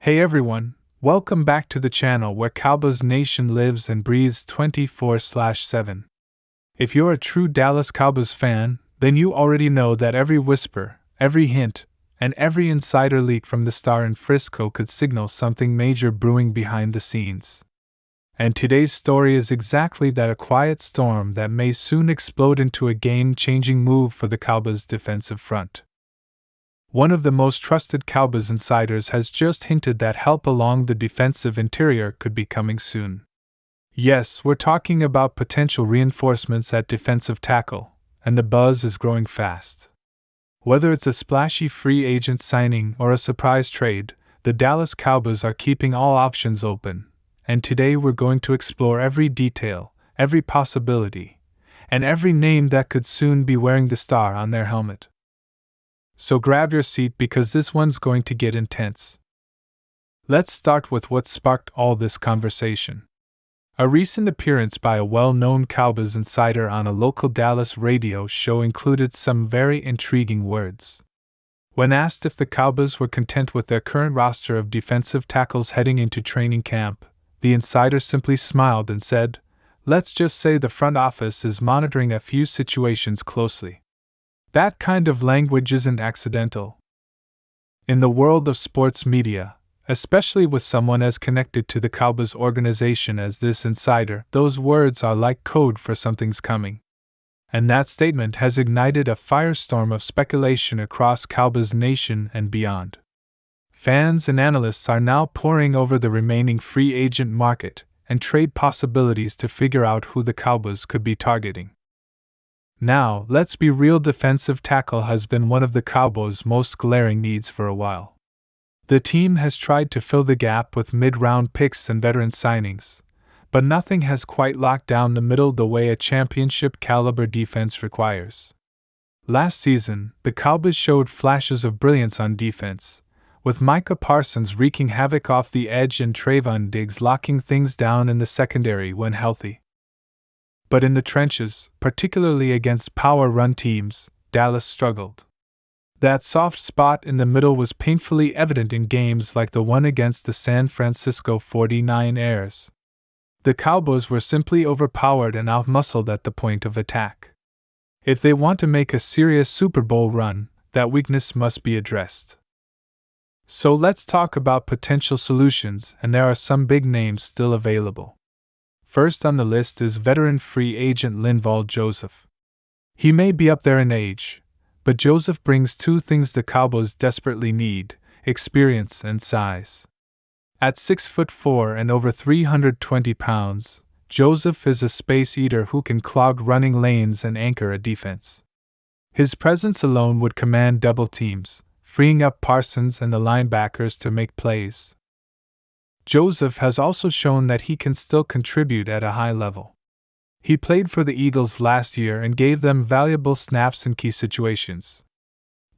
Hey everyone, welcome back to the channel where Cowboys Nation lives and breathes 24/7. If you're a true Dallas Cowboys fan, then you already know that every whisper, every hint, and every insider leak from the star in Frisco could signal something major brewing behind the scenes. And today's story is exactly that, a quiet storm that may soon explode into a game-changing move for the Cowboys' defensive front. One of the most trusted Cowboys insiders has just hinted that help along the defensive interior could be coming soon. Yes, we're talking about potential reinforcements at defensive tackle, and the buzz is growing fast. Whether it's a splashy free agent signing or a surprise trade, the Dallas Cowboys are keeping all options open, and today we're going to explore every detail, every possibility, and every name that could soon be wearing the star on their helmet. So grab your seat because this one's going to get intense. Let's start with what sparked all this conversation. A recent appearance by a well-known Cowboys insider on a local Dallas radio show included some very intriguing words. When asked if the Cowboys were content with their current roster of defensive tackles heading into training camp, the insider simply smiled and said, "Let's just say the front office is monitoring a few situations closely." That kind of language isn't accidental. In the world of sports media, especially with someone as connected to the Cowboys organization as this insider, those words are like code for something's coming. And that statement has ignited a firestorm of speculation across Cowboys Nation and beyond. Fans and analysts are now poring over the remaining free agent market and trade possibilities to figure out who the Cowboys could be targeting. Now, let's be real, defensive tackle has been one of the Cowboys' most glaring needs for a while. The team has tried to fill the gap with mid-round picks and veteran signings, but nothing has quite locked down the middle the way a championship-caliber defense requires. Last season, the Cowboys showed flashes of brilliance on defense, with Micah Parsons wreaking havoc off the edge and Trayvon Diggs locking things down in the secondary when healthy. But in the trenches, particularly against power run teams, Dallas struggled. That soft spot in the middle was painfully evident in games like the one against the San Francisco 49ers. The Cowboys were simply overpowered and outmuscled at the point of attack. If they want to make a serious Super Bowl run, that weakness must be addressed. So let's talk about potential solutions, and there are some big names still available. First on the list is veteran free agent Linval Joseph. He may be up there in age, but Joseph brings two things the Cowboys desperately need: experience and size. At 6'4" and over 320 pounds, Joseph is a space eater who can clog running lanes and anchor a defense. His presence alone would command double teams, freeing up Parsons and the linebackers to make plays. Joseph has also shown that he can still contribute at a high level. He played for the Eagles last year and gave them valuable snaps in key situations.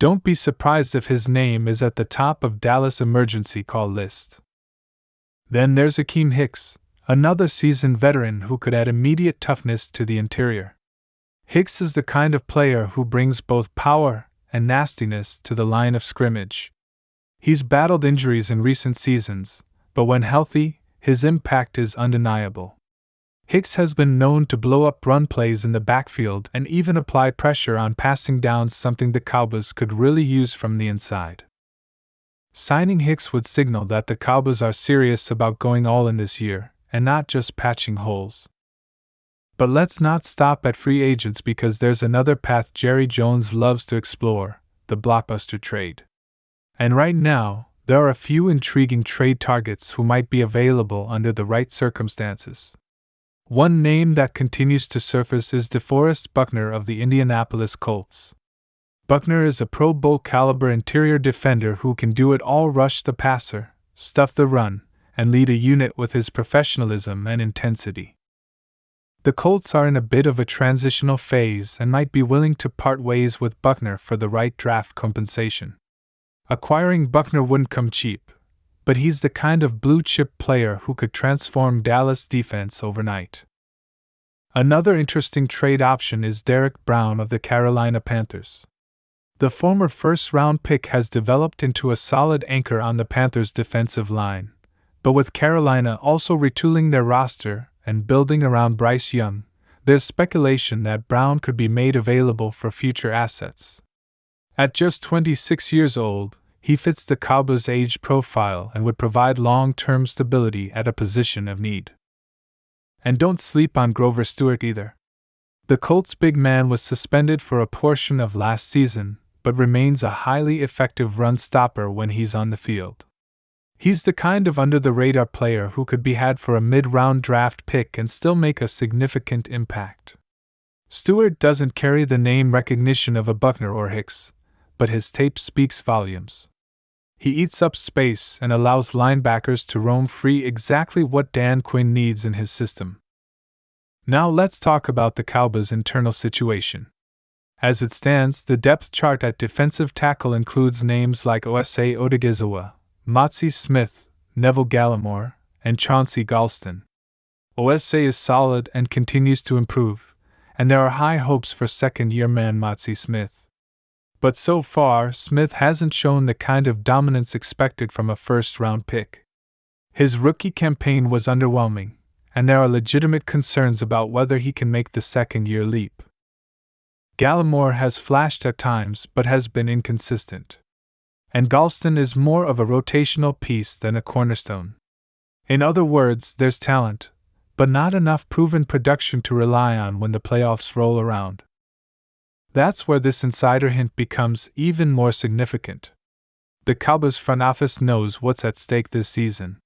Don't be surprised if his name is at the top of Dallas' emergency call list. Then there's Akiem Hicks, another seasoned veteran who could add immediate toughness to the interior. Hicks is the kind of player who brings both power and nastiness to the line of scrimmage. He's battled injuries in recent seasons, but when healthy, his impact is undeniable. Hicks has been known to blow up run plays in the backfield and even apply pressure on passing downs, something the Cowboys could really use from the inside. Signing Hicks would signal that the Cowboys are serious about going all in this year, and not just patching holes. But let's not stop at free agents, because there's another path Jerry Jones loves to explore: the blockbuster trade. And right now, there are a few intriguing trade targets who might be available under the right circumstances. One name that continues to surface is DeForest Buckner of the Indianapolis Colts. Buckner is a Pro Bowl caliber interior defender who can do it all: rush the passer, stuff the run, and lead a unit with his professionalism and intensity. The Colts are in a bit of a transitional phase and might be willing to part ways with Buckner for the right draft compensation. Acquiring Buckner wouldn't come cheap, but he's the kind of blue-chip player who could transform Dallas' defense overnight. Another interesting trade option is Derrick Brown of the Carolina Panthers. The former first-round pick has developed into a solid anchor on the Panthers' defensive line, but with Carolina also retooling their roster and building around Bryce Young, there's speculation that Brown could be made available for future assets. At just 26 years old, he fits the Cowboys' age profile and would provide long-term stability at a position of need. And don't sleep on Grover Stewart either. The Colts' big man was suspended for a portion of last season, but remains a highly effective run stopper when he's on the field. He's the kind of under-the-radar player who could be had for a mid-round draft pick and still make a significant impact. Stewart doesn't carry the name recognition of a Buckner or Hicks, but his tape speaks volumes. He eats up space and allows linebackers to roam free, exactly what Dan Quinn needs in his system. Now let's talk about the Cowboys' internal situation. As it stands, the depth chart at defensive tackle includes names like Osa Odigizua, Mazi Smith, Neville Gallimore, and Chauncey Galston. Osa is solid and continues to improve, and there are high hopes for second-year man Mazi Smith. But so far, Smith hasn't shown the kind of dominance expected from a first-round pick. His rookie campaign was underwhelming, and there are legitimate concerns about whether he can make the second-year leap. Gallimore has flashed at times but has been inconsistent. And Galston is more of a rotational piece than a cornerstone. In other words, there's talent, but not enough proven production to rely on when the playoffs roll around. That's where this insider hint becomes even more significant. The Cowboys front office knows what's at stake this season.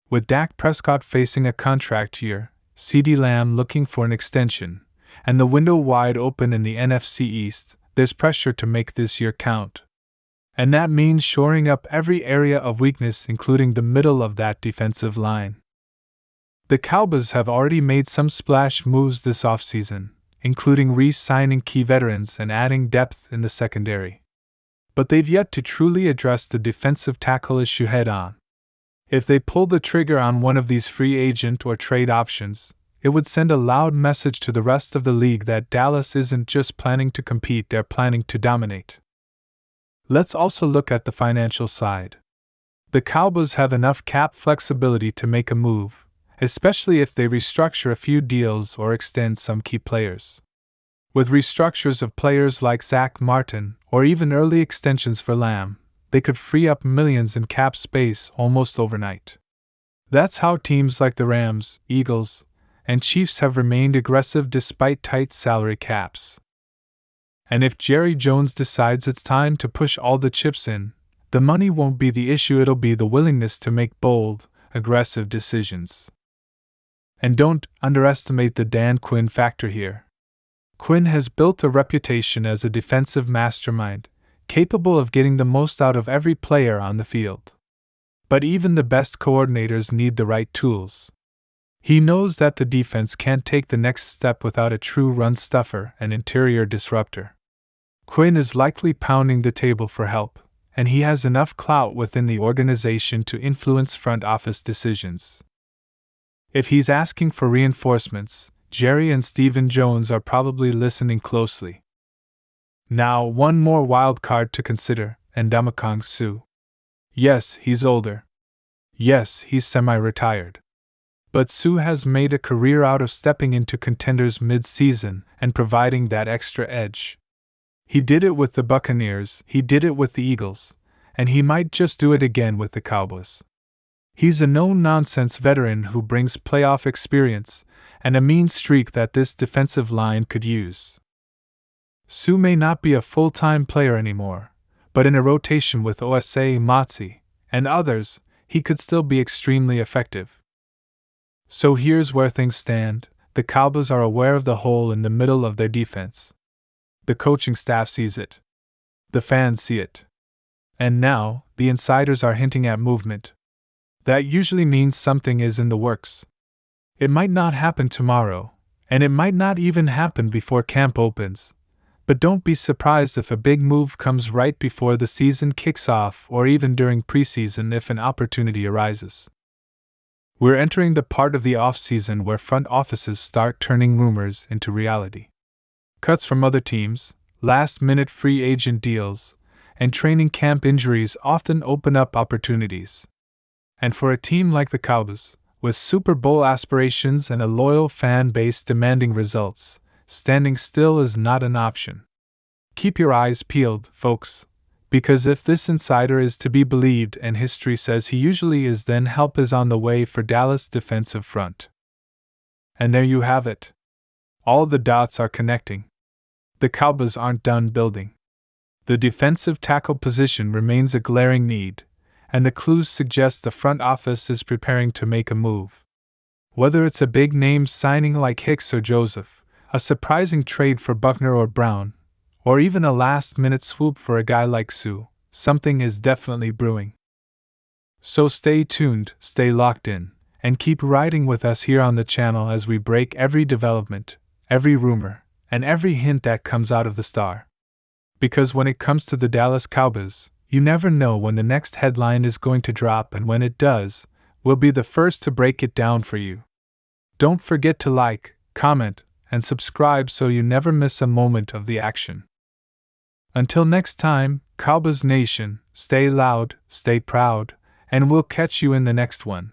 With Dak Prescott facing a contract year, CeeDee Lamb looking for an extension, and the window wide open in the NFC East, there's pressure to make this year count. And that means shoring up every area of weakness, including the middle of that defensive line. The Cowboys have already made some splash moves this offseason, including re-signing key veterans and adding depth in the secondary. But they've yet to truly address the defensive tackle issue head-on. If they pull the trigger on one of these free agent or trade options, it would send a loud message to the rest of the league that Dallas isn't just planning to compete, they're planning to dominate. Let's also look at the financial side. The Cowboys have enough cap flexibility to make a move, especially if they restructure a few deals or extend some key players. With restructures of players like Zach Martin, or even early extensions for Lamb, they could free up millions in cap space almost overnight. That's how teams like the Rams, Eagles, and Chiefs have remained aggressive despite tight salary caps. And if Jerry Jones decides it's time to push all the chips in, the money won't be the issue, it'll be the willingness to make bold, aggressive decisions. And don't underestimate the Dan Quinn factor here. Quinn has built a reputation as a defensive mastermind, capable of getting the most out of every player on the field. But even the best coordinators need the right tools. He knows that the defense can't take the next step without a true run stuffer and interior disruptor. Quinn is likely pounding the table for help, and he has enough clout within the organization to influence front office decisions. If he's asking for reinforcements, Jerry and Stephen Jones are probably listening closely. Now, one more wild card to consider, Ndamukong Suh. Yes, he's older. Yes, he's semi-retired. But Suh has made a career out of stepping into contenders mid-season and providing that extra edge. He did it with the Buccaneers, he did it with the Eagles, and he might just do it again with the Cowboys. He's a no-nonsense veteran who brings playoff experience and a mean streak that this defensive line could use. Suh may not be a full-time player anymore, but in a rotation with Osa Mazi and others, he could still be extremely effective. So here's where things stand. The Cowboys are aware of the hole in the middle of their defense. The coaching staff sees it. The fans see it. And now, the insiders are hinting at movement. That usually means something is in the works. It might not happen tomorrow, and it might not even happen before camp opens. But don't be surprised if a big move comes right before the season kicks off or even during preseason if an opportunity arises. We're entering the part of the off-season where front offices start turning rumors into reality. Cuts from other teams, last-minute free agent deals, and training camp injuries often open up opportunities. And for a team like the Cowboys, with Super Bowl aspirations and a loyal fan base demanding results, standing still is not an option. Keep your eyes peeled, folks, because if this insider is to be believed and history says he usually is, then help is on the way for Dallas' defensive front. And there you have it. All the dots are connecting. The Cowboys aren't done building. The defensive tackle position remains a glaring need, and the clues suggest the front office is preparing to make a move. Whether it's a big-name signing like Hicks or Joseph, a surprising trade for Buckner or Brown, or even a last-minute swoop for a guy like Sue, something is definitely brewing. So stay tuned, stay locked in, and keep riding with us here on the channel as we break every development, every rumor, and every hint that comes out of the Star. Because when it comes to the Dallas Cowboys, you never know when the next headline is going to drop, and when it does, we'll be the first to break it down for you. Don't forget to like, comment, and subscribe so you never miss a moment of the action. Until next time, Cowboys Nation, stay loud, stay proud, and we'll catch you in the next one.